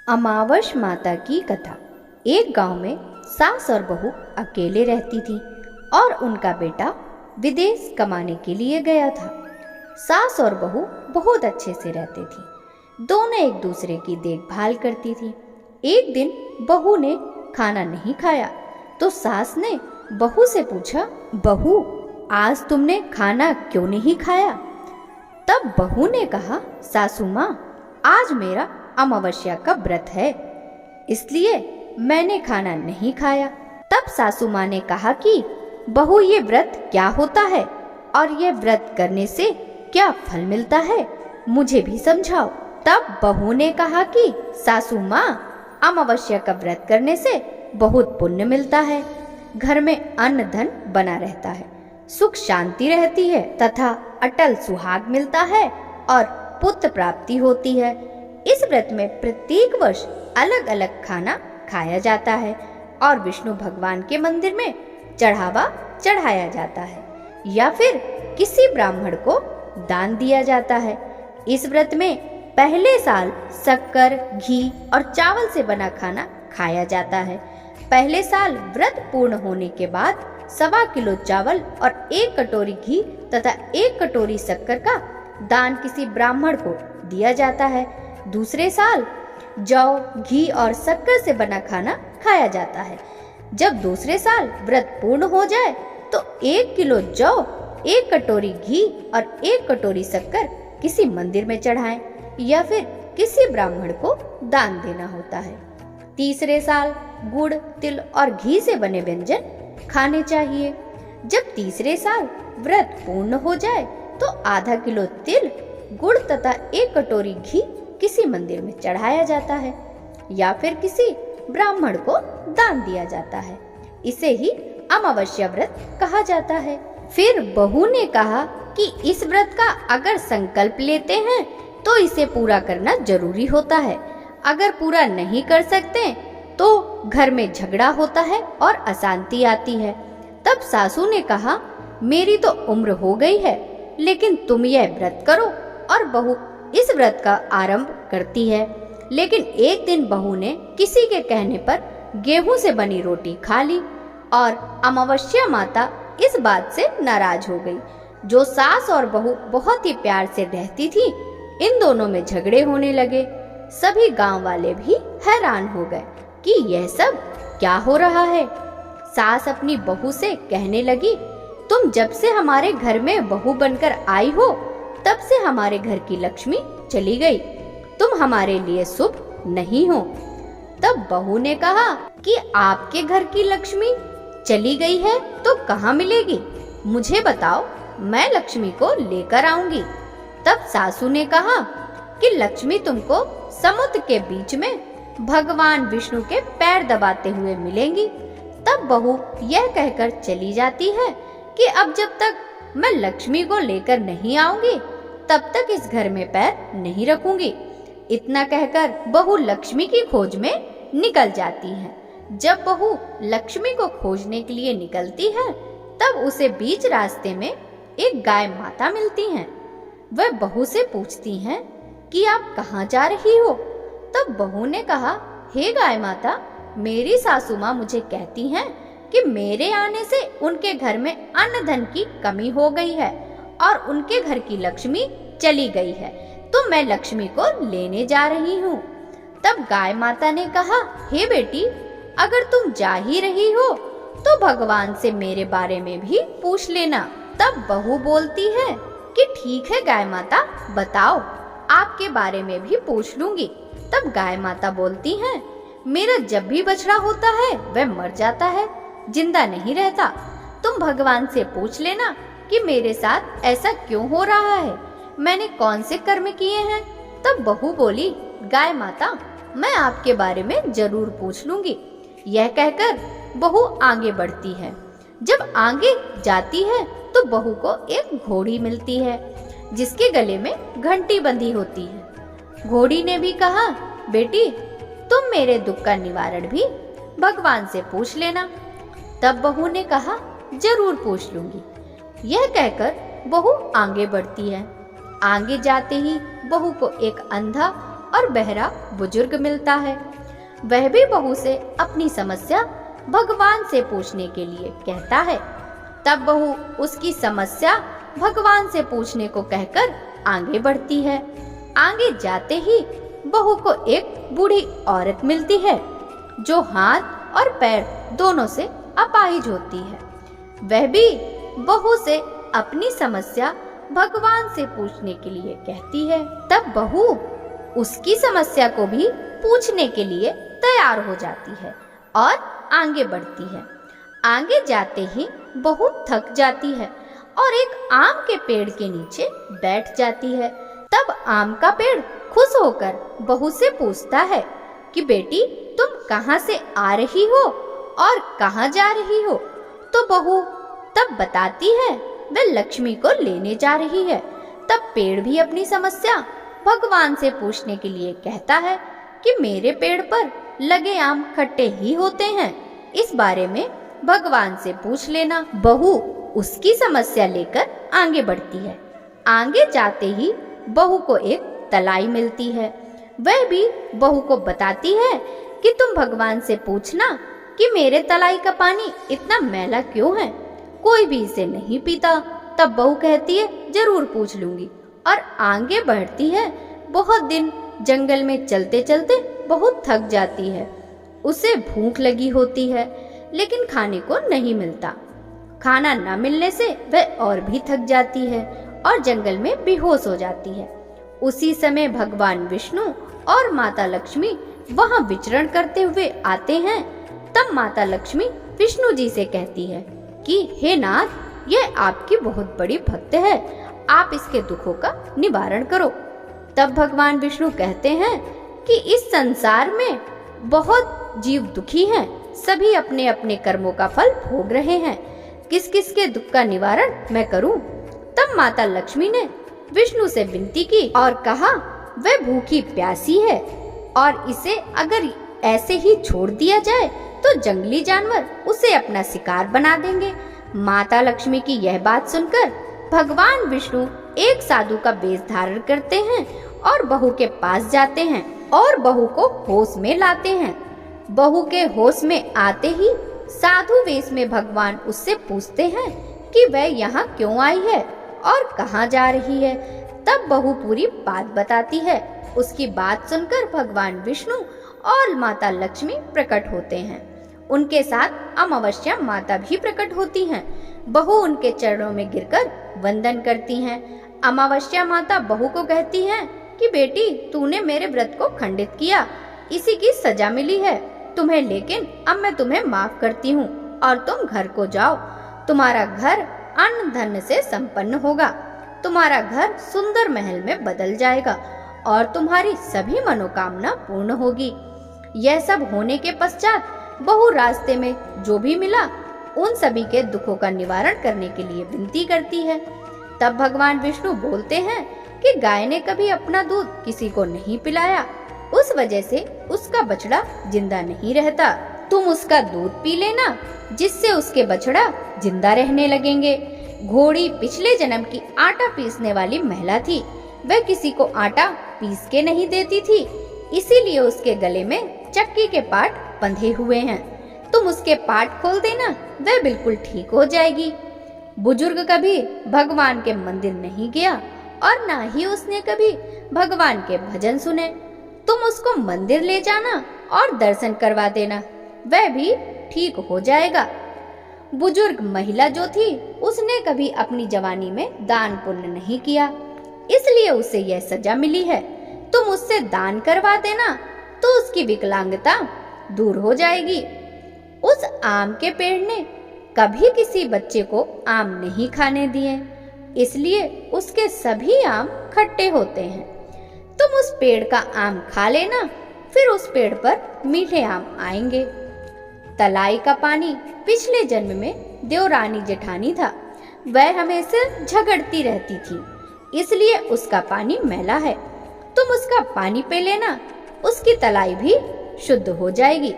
अमावस माता की कथा। एक गांव में सास और बहू अकेले रहती थी और उनका बेटा विदेश कमाने के लिए गया था। सास और बहू बहुत अच्छे से रहते थे। दोनों एक दूसरे की देखभाल करती थी। एक दिन बहू ने खाना नहीं खाया तो सास ने बहू से पूछा, बहू आज तुमने खाना क्यों नहीं खाया? तब बहू ने कहा, सासू माँ आज मेरा अमावस्या का व्रत है, इसलिए मैंने खाना नहीं खाया। तब सासू माँ ने कहा कि बहू ये व्रत क्या होता है और ये व्रत करने से क्या फल मिलता है, मुझे भी समझाओ। तब बहू ने कहा कि सासू माँ अमावस्या का व्रत करने से बहुत पुण्य मिलता है, घर में अन्न धन बना रहता है, सुख शांति रहती है तथा अटल सुहाग मिलता है और पुत्र प्राप्ति होती है। इस व्रत में प्रत्येक वर्ष अलग अलग खाना खाया जाता है और विष्णु भगवान के मंदिर में चढ़ावा चढ़ाया जाता है या फिर किसी ब्राह्मण को दान दिया जाता है। इस व्रत में पहले साल शक्कर, घी और चावल से बना खाना खाया जाता है। पहले साल व्रत पूर्ण होने के बाद 1.25 किलो चावल और 1 कटोरी घी तथा 1 कटोरी शक्कर का दान किसी ब्राह्मण को दिया जाता है। दूसरे साल जौ, घी और शक्कर से बना खाना खाया जाता है। जब दूसरे साल व्रत पूर्ण हो जाए तो 1 किलो जौ, 1 कटोरी घी और 1 कटोरी शक्कर किसी मंदिर में चढ़ाएं या फिर किसी ब्राह्मण को दान देना होता है। तीसरे साल गुड़, तिल और घी से बने व्यंजन खाने चाहिए। जब तीसरे साल व्रत पूर्ण हो जाए तो आधा किलो तिल, गुड़ तथा 1 कटोरी घी किसी मंदिर में चढ़ाया जाता है या फिर किसी ब्राह्मण को दान दिया जाता है। इसे ही अमावस्या व्रत कहा जाता है। फिर बहू ने कहा कि इस व्रत का अगर संकल्प लेते हैं तो इसे पूरा करना जरूरी होता है। अगर पूरा नहीं कर सकते तो घर में झगड़ा होता है और अशांति आती है। तब सासू ने कहा, मेरी तो उम्र हो गई है लेकिन तुम यह व्रत करो। और बहू इस व्रत का आरंभ करती है। लेकिन एक दिन बहू ने किसी के कहने पर गेहूं से बनी रोटी खा ली और अमावस्या माता इस बात से नाराज हो गई। जो सास और बहू बहुत ही प्यार से रहती थी, इन दोनों में झगड़े होने लगे। सभी गांव वाले भी हैरान हो गए कि यह सब क्या हो रहा है। सास अपनी बहू से कहने लगी, तुम जब से हमारे घर में बहू बनकर आई हो तब से हमारे घर की लक्ष्मी चली गई, तुम हमारे लिए शुभ नहीं हो। तब बहू ने कहा कि आपके घर की लक्ष्मी चली गई है तो कहाँ मिलेगी, मुझे बताओ, मैं लक्ष्मी को लेकर आऊंगी। तब सासू ने कहा कि लक्ष्मी तुमको समुद्र के बीच में भगवान विष्णु के पैर दबाते हुए मिलेंगी। तब बहू यह कहकर चली जाती है कि अब जब तक मैं लक्ष्मी को लेकर नहीं आऊंगी तब तक इस घर में पैर नहीं रखूंगी। इतना कहकर बहू लक्ष्मी की खोज में निकल जाती है। जब बहू लक्ष्मी को खोजने के लिए निकलती है तब उसे बीच रास्ते में एक गाय माता मिलती हैं। वह बहू से पूछती हैं कि आप कहाँ जा रही हो? तब बहू ने कहा, हे गाय माता, मेरी सासू माँ मुझे कहती हैं कि मेरे आने से उनके घर में अन्न धन की कमी हो गई है और उनके घर की लक्ष्मी चली गई है, तो मैं लक्ष्मी को लेने जा रही हूँ। तब गाय माता ने कहा, हे बेटी, अगर तुम जा ही रही हो तो भगवान से मेरे बारे में भी पूछ लेना। तब बहू बोलती है कि ठीक है गाय माता, बताओ, आपके बारे में भी पूछ लूंगी। तब गाय माता बोलती हैं, मेरा जब भी बछड़ा होता है वह मर जाता है, जिंदा नहीं रहता। तुम भगवान से पूछ लेना कि मेरे साथ ऐसा क्यों हो रहा है, मैंने कौन से कर्म किए हैं। तब बहू बोली, गाय माता, मैं आपके बारे में जरूर पूछ लूंगी। यह कहकर बहू आगे बढ़ती है। जब आगे जाती है तो बहू को एक घोड़ी मिलती है जिसके गले में घंटी बंधी होती है। घोड़ी ने भी कहा, बेटी, तुम मेरे दुख का निवारण भी भगवान से पूछ लेना। तब बहू ने कहा, जरूर पूछ लूंगी। यह कहकर बहू आगे बढ़ती है। आगे जाते ही बहू को एक अंधा और बहरा बुजुर्ग मिलता है। वह भी बहू से अपनी समस्या भगवान से पूछने के लिए कहता है। तब बहू उसकी समस्या भगवान से पूछने को कहकर आगे बढ़ती है। आगे जाते ही बहू को एक बूढ़ी औरत मिलती है जो हाथ और पैर दोनों से अपाहिज होती है। वह भी बहू से अपनी समस्या भगवान से पूछने के लिए कहती है। तब बहू उसकी समस्या को भी पूछने के लिए तैयार हो जाती है और आगे बढ़ती है। आगे जाते ही बहू थक जाती है और एक आम के पेड़ के नीचे बैठ जाती है। तब आम का पेड़ खुश होकर बहू से पूछता है कि बेटी तुम कहाँ से आ रही हो और कहाँ जा रही हो? तो बहू तब बताती है वह लक्ष्मी को लेने जा रही है। तब पेड़ भी अपनी समस्या भगवान से पूछने के लिए कहता है कि मेरे पेड़ पर लगे आम खट्टे ही होते हैं, इस बारे में भगवान से पूछ लेना। बहू उसकी समस्या लेकर आगे बढ़ती है। आगे जाते ही बहू को एक तलाई मिलती है। वह भी बहू को बताती है कि तुम भगवान से पूछना कि मेरे तलाई का पानी इतना मैला क्यों है, कोई भी इसे नहीं पीता। तब बहू कहती है जरूर पूछ लूंगी और आगे बढ़ती है। बहुत दिन जंगल में चलते चलते बहुत थक जाती है। उसे भूख लगी होती है लेकिन खाने को नहीं मिलता। खाना न मिलने से वह और भी थक जाती है और जंगल में बेहोश हो जाती है। उसी समय भगवान विष्णु और माता लक्ष्मी वहां विचरण करते हुए आते हैं। तब माता लक्ष्मी विष्णु जी से कहती है कि हे नाथ, यह आपकी बहुत बड़ी भक्त है, आप इसके दुखों का निवारण करो। तब भगवान विष्णु कहते हैं कि इस संसार में बहुत जीव दुखी हैं, सभी अपने अपने कर्मों का फल भोग रहे हैं, किस किस के दुख का निवारण मैं करूं? तब माता लक्ष्मी ने विष्णु से विनती की और कहा वह भूखी प्यासी है और इसे अगर ऐसे ही छोड़ दिया जाए तो जंगली जानवर उसे अपना शिकार बना देंगे। माता लक्ष्मी की यह बात सुनकर भगवान विष्णु एक साधु का वेश धारण करते हैं और बहू के पास जाते हैं और बहू को होश में लाते हैं। बहू के होश में आते ही साधु वेश में भगवान उससे पूछते हैं कि वह यहाँ क्यों आई है और कहाँ जा रही है। तब बहू पूरी बात बताती है। उसकी बात सुनकर भगवान विष्णु और माता लक्ष्मी प्रकट होते हैं। उनके साथ अमावस्या माता भी प्रकट होती हैं। बहू उनके चरणों में गिरकर वंदन करती हैं। अमावस्या माता बहू को कहती हैं कि बेटी तूने मेरे व्रत को खंडित किया, इसी की सजा मिली है तुम्हें, लेकिन अब मैं तुम्हें माफ करती हूँ और तुम घर को जाओ। तुम्हारा घर अन्न धन से संपन्न होगा, तुम्हारा घर सुंदर महल में बदल जाएगा और तुम्हारी सभी मनोकामना पूर्ण होगी। यह सब होने के पश्चात बहू रास्ते में जो भी मिला उन सभी के दुखों का निवारण करने के लिए विनती करती है। तब भगवान विष्णु बोलते हैं कि गाय ने कभी अपना दूध किसी को नहीं पिलाया, उस वजह से उसका बछड़ा जिंदा नहीं रहता। तुम उसका दूध पी लेना, जिससे उसके बछड़ा जिंदा रहने लगेंगे। घोड़ी पिछले जन्म की आटा पीसने वाली महिला थी। वह किसी को आटा पीस के नहीं देती थी, इसीलिए उसके गले में चक्की के पाट बंधे हुए हैं। तुम उसके पाट खोल देना, वह बिल्कुल ठीक हो जाएगी। बुजुर्ग कभी भगवान के मंदिर नहीं गया और ना ही उसने कभी भगवान के भजन सुने। तुम उसको मंदिर ले जाना और दर्शन करवा देना, वह भी ठीक हो जाएगा। बुजुर्ग महिला जो थी उसने कभी अपनी जवानी में दान पुण्य नहीं किया, इसलिए उसे यह सजा मिली है। तुम उससे दान करवा देना तो उसकी विकलांगता दूर हो जाएगी। उस आम के पेड़ ने कभी किसी बच्चे को आम नहीं खाने दिए, इसलिए उसके सभी आम खट्टे होते हैं। तुम उस पेड़ का आम खा लेना, फिर उस पेड़ पर मीठे आम आएंगे। तलाई का पानी पिछले जन्म में देवरानी जेठानी था। वह हमेशा झगड़ती रहती थी, इसलिए उसका पानी मैला है। तुम उसका पानी पी लेना, उसकी तलाई भी शुद्ध हो जाएगी।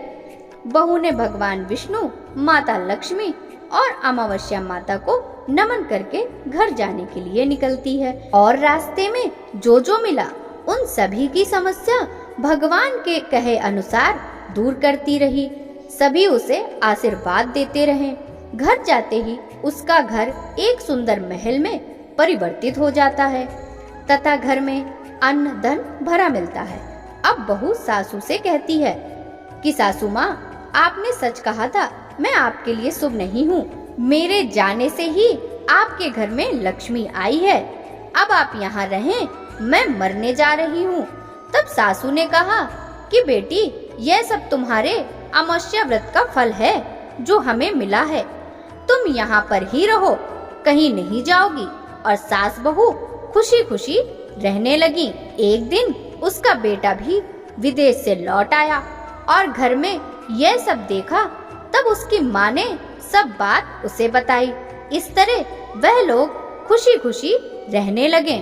बहू ने भगवान विष्णु, माता लक्ष्मी और अमावस्या माता को नमन करके घर जाने के लिए निकलती है और रास्ते में जो मिला उन सभी की समस्या भगवान के कहे अनुसार दूर करती रही। सभी उसे आशीर्वाद देते रहे। घर जाते ही उसका घर एक सुंदर महल में परिवर्तित हो जाता है तथा घर में अन्न धन भरा मिलता है। अब बहू सासू से कहती है कि सासू माँ, आपने सच कहा था, मैं आपके लिए शुभ नहीं हूँ। मेरे जाने से ही आपके घर में लक्ष्मी आई है। अब आप यहाँ रहें, मैं मरने जा रही हूँ। तब सासू ने कहा कि बेटी, यह सब तुम्हारे अमावस्या व्रत का फल है जो हमें मिला है। तुम यहाँ पर ही रहो, कहीं नहीं जाओगी। और सास बहू खुशी खुशी रहने लगी। एक दिन उसका बेटा भी विदेश से लौट आया और घर में यह सब देखा। तब उसकी माँ ने सब बात उसे बताई। इस तरह वह लोग खुशी खुशी रहने लगे।